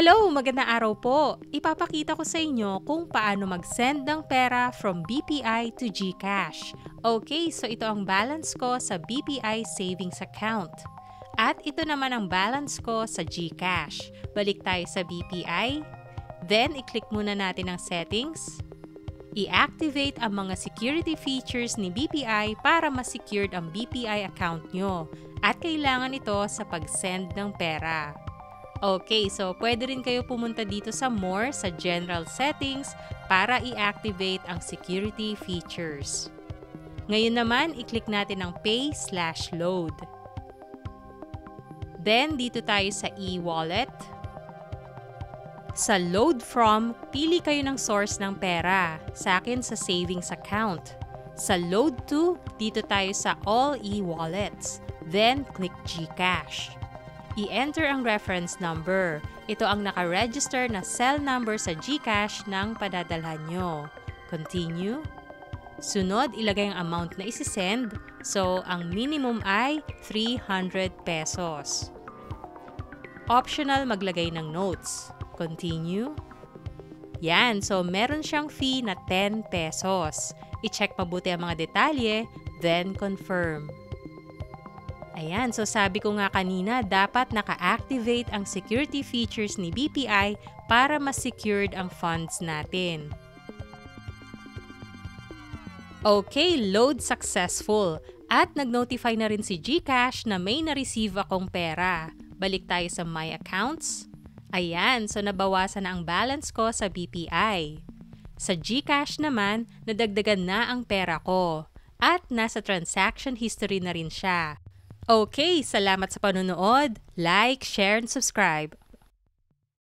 Hello! Magandang araw po! Ipapakita ko sa inyo kung paano mag-send ng pera from BPI to GCash. Okay, so ito ang balance ko sa BPI savings account. At ito naman ang balance ko sa GCash. Balik tayo sa BPI. Then, i-click muna natin ang settings. I-activate ang mga security features ni BPI para ma-secured ang BPI account nyo. At kailangan ito sa pag-send ng pera. Okay, so pwede rin kayo pumunta dito sa More sa General Settings para i-activate ang security features. Ngayon naman, i-click natin ang Pay/Load. Then, dito tayo sa e-wallet. Sa Load From, pili kayo ng source ng pera. Sa akin, sa savings account. Sa Load To, dito tayo sa All e-wallets. Then, click GCash. I-enter ang reference number. Ito ang naka-register na cell number sa GCash ng padadalhan nyo. Continue. Sunod, ilagay ang amount na isi-send. So, ang minimum ay 300 pesos. Optional, maglagay ng notes. Continue. Yan, so meron siyang fee na 10 pesos. I-check mabuti ang mga detalye, then confirm. Ayan, so sabi ko nga kanina, dapat naka-activate ang security features ni BPI para mas-secured ang funds natin. Okay, load successful. At nag-notify na rin si GCash na may na-receive akong pera. Balik tayo sa My Accounts. Ayan, so nabawasan na ang balance ko sa BPI. Sa GCash naman, nadagdagan na ang pera ko. At nasa transaction history na rin siya. Okay, salamat sa panonood. Like, share, and subscribe.